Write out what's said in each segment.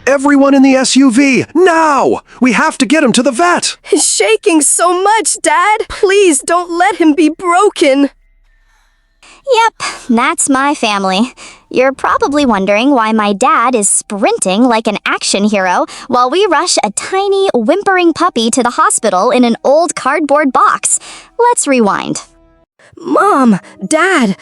Everyone in the SUV, now! We have to get him to the vet! He's shaking so much, Dad. Please don't let him be broken. Yep, that's my family. You're probably wondering why my dad is sprinting like an action hero while we rush a tiny, whimpering puppy to the hospital in an old cardboard box. Let's rewind. Mom, Dad,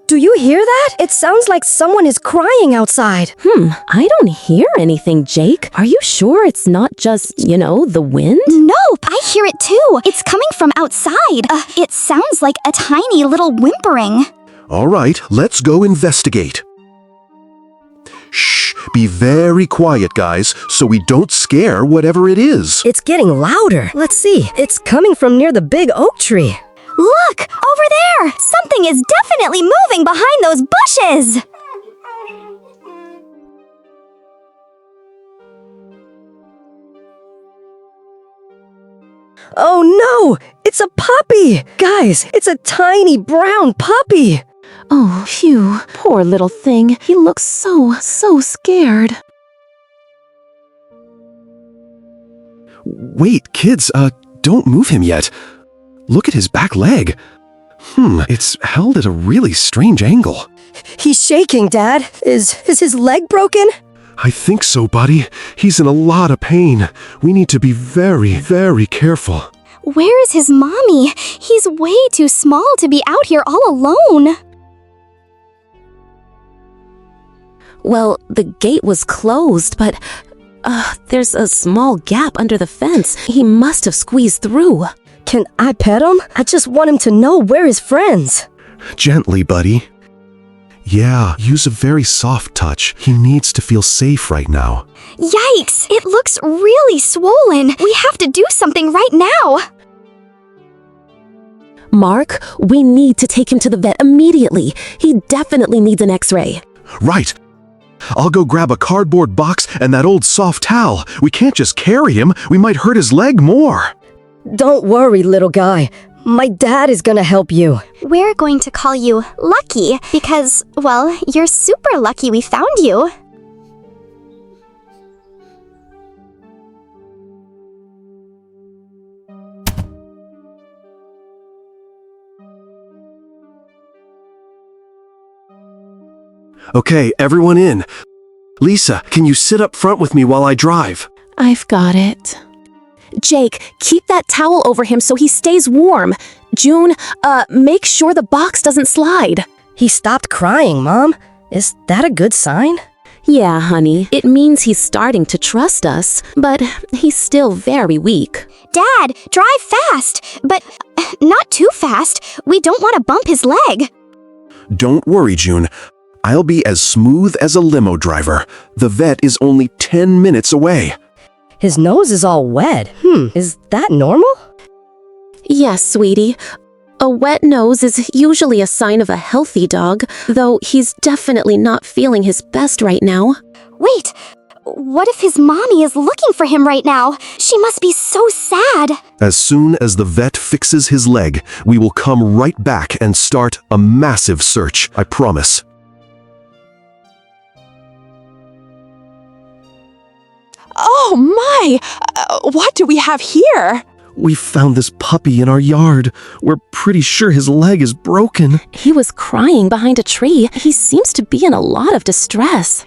do you hear that? It sounds like someone is crying outside. I don't hear anything, Jake. Are you sure it's not just, the wind? Nope, I hear it too. It's coming from outside. It sounds like a tiny little whimpering. All right, let's go investigate. Shh, be very quiet, guys, so we don't scare whatever it is. It's getting louder. Let's see. It's coming from near the big oak tree. Look, over there! Something is definitely moving behind those bushes! Oh no! It's a puppy! Guys, it's a tiny brown puppy! Oh, phew. Poor little thing. He looks so scared. Wait, kids, don't move him yet. Look at his back leg. It's held at a really strange angle. He's shaking, Dad. Is his leg broken? I think so, buddy. He's in a lot of pain. We need to be very, very careful. Where is his mommy? He's way too small to be out here all alone. Well, the gate was closed, but there's a small gap under the fence. He must have squeezed through. Can I pet him? I just want him to know we're his friends. Gently, buddy. Yeah, use a very soft touch. He needs to feel safe right now. Yikes! It looks really swollen. We have to do something right now. Mark, we need to take him to the vet immediately. He definitely needs an x-ray. Right. I'll go grab a cardboard box and that old soft towel. We can't just carry him. We might hurt his leg more. Don't worry, little guy. My dad is gonna help you. We're going to call you Lucky because, well, you're super lucky we found you. Okay, everyone in. Lisa, can you sit up front with me while I drive? I've got it. Jake, keep that towel over him so he stays warm. June, make sure the box doesn't slide. He stopped crying, Mom. Is that a good sign? Yeah, honey. It means he's starting to trust us, but he's still very weak. Dad, drive fast, but not too fast. We don't want to bump his leg. Don't worry, June. I'll be as smooth as a limo driver. The vet is only 10 minutes away. His nose is all wet. Is that normal? Yes, sweetie. A wet nose is usually a sign of a healthy dog, though he's definitely not feeling his best right now. Wait, what if his mommy is looking for him right now? She must be so sad. As soon as the vet fixes his leg, we will come right back and start a massive search, I promise. Oh my! What do we have here? We found this puppy in our yard. We're pretty sure his leg is broken. He was crying behind a tree. He seems to be in a lot of distress.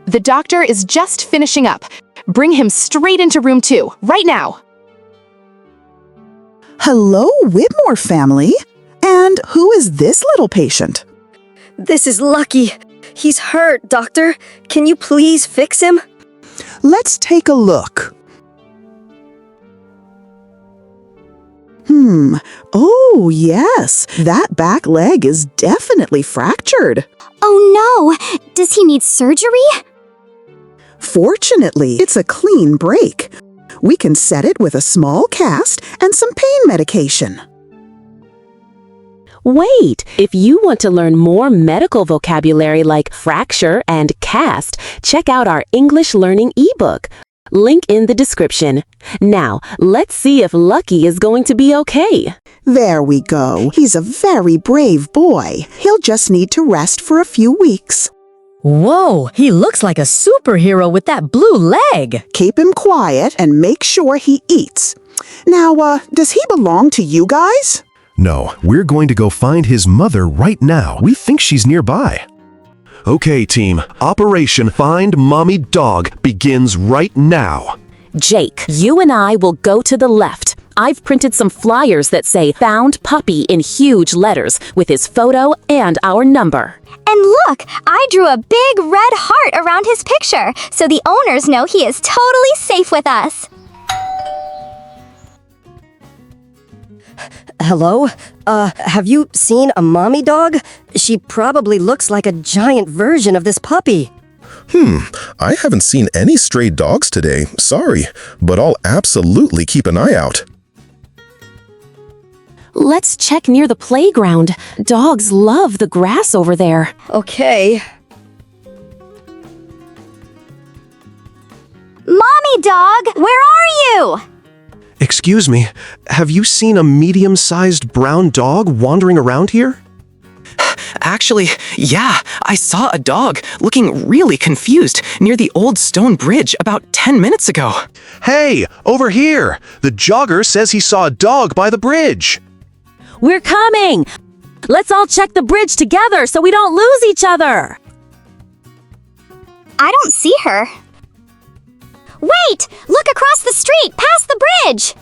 The doctor is just finishing up. Bring him straight into room 2, right now. Hello, Whitmore family. And who is this little patient? This is Lucky. He's hurt, Doctor. Can you please fix him? Let's take a look. Oh, yes. That back leg is definitely fractured. Oh no! Does he need surgery? Fortunately, it's a clean break. We can set it with a small cast and some pain medication. Wait, if you want to learn more medical vocabulary like fracture and cast, check out our English learning ebook. Link in the description. Now, let's see if Lucky is going to be okay. There we go. He's a very brave boy. He'll just need to rest for a few weeks. Whoa, he looks like a superhero with that blue leg. Keep him quiet and make sure he eats. Now, does he belong to you guys? No, we're going to go find his mother right now. We think she's nearby. Okay, team. Operation Find Mommy Dog begins right now. Jake, you and I will go to the left. I've printed some flyers that say "Found Puppy" in huge letters with his photo and our number. And look, I drew a big red heart around his picture, so the owners know he is totally safe with us. Hello? Have you seen a mommy dog? She probably looks like a giant version of this puppy. I haven't seen any stray dogs today, sorry, but I'll absolutely keep an eye out. Let's check near the playground. Dogs love the grass over there. Okay. Mommy dog, where are you? Excuse me, have you seen a medium-sized brown dog wandering around here? Actually, yeah, I saw a dog looking really confused near the old stone bridge about 10 minutes ago. Hey, over here! The jogger says he saw a dog by the bridge. We're coming! Let's all check the bridge together so we don't lose each other. I don't see her. Wait! Look across the street, past the bridge!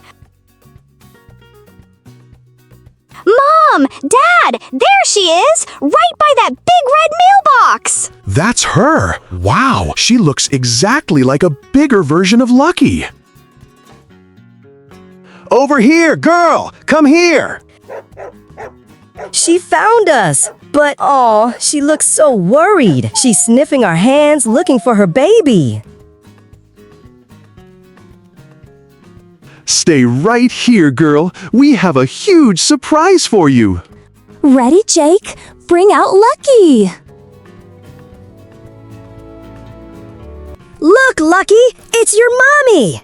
Mom! Dad! There she is! Right by that big red mailbox! That's her! Wow, she looks exactly like a bigger version of Lucky. Over here, girl! Come here! She found us. But, aw, she looks so worried. She's sniffing our hands, looking for her baby. Stay right here, girl. We have a huge surprise for you. Ready, Jake? Bring out Lucky. Look, Lucky, it's your mommy.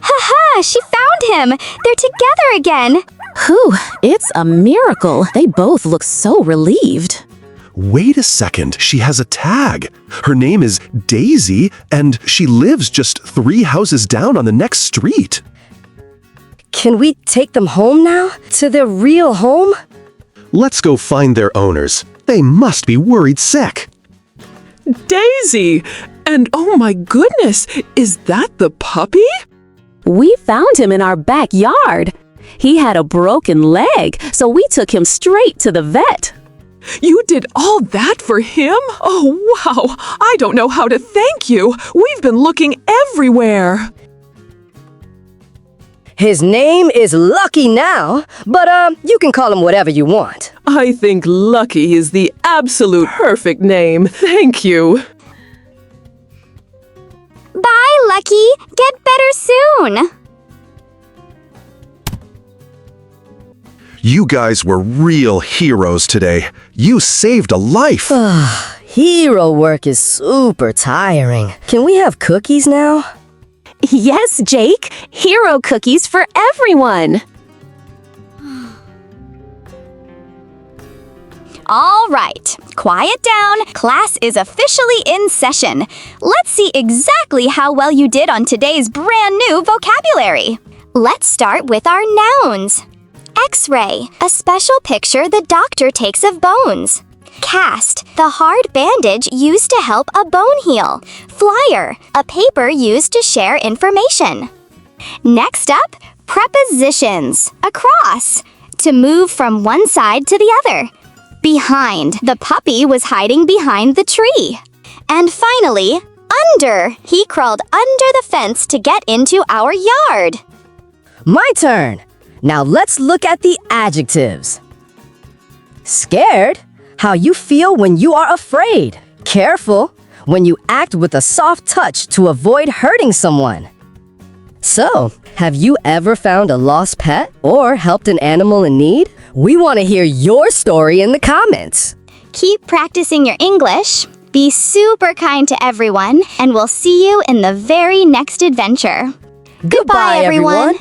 Haha, she found him! They're together again! Whew, it's a miracle. They both look so relieved. Wait a second, she has a tag. Her name is Daisy, and she lives just 3 houses down on the next street. Can we take them home now? To their real home? Let's go find their owners. They must be worried sick. Daisy! And oh my goodness, is that the puppy? We found him in our backyard. He had a broken leg, so we took him straight to the vet. You did all that for him? Oh, wow! I don't know how to thank you. We've been looking everywhere. His name is Lucky now, but you can call him whatever you want. I think Lucky is the absolute perfect name. Thank you. Bye, Lucky! Get better soon! You guys were real heroes today. You saved a life. Hero work is super tiring. Can we have cookies now? Yes, Jake. Hero cookies for everyone. All right, quiet down. Class is officially in session. Let's see exactly how well you did on today's brand new vocabulary. Let's start with our nouns. X-ray, a special picture the doctor takes of bones. Cast, the hard bandage used to help a bone heal. Flyer, a paper used to share information. Next up, prepositions. Across, to move from one side to the other. Behind, the puppy was hiding behind the tree. And finally, under, he crawled under the fence to get into our yard. My turn. Now let's look at the adjectives. Scared, how you feel when you are afraid. Careful, when you act with a soft touch to avoid hurting someone. So, have you ever found a lost pet or helped an animal in need? We want to hear your story in the comments. Keep practicing your English, be super kind to everyone, and we'll see you in the very next adventure. Goodbye, everyone.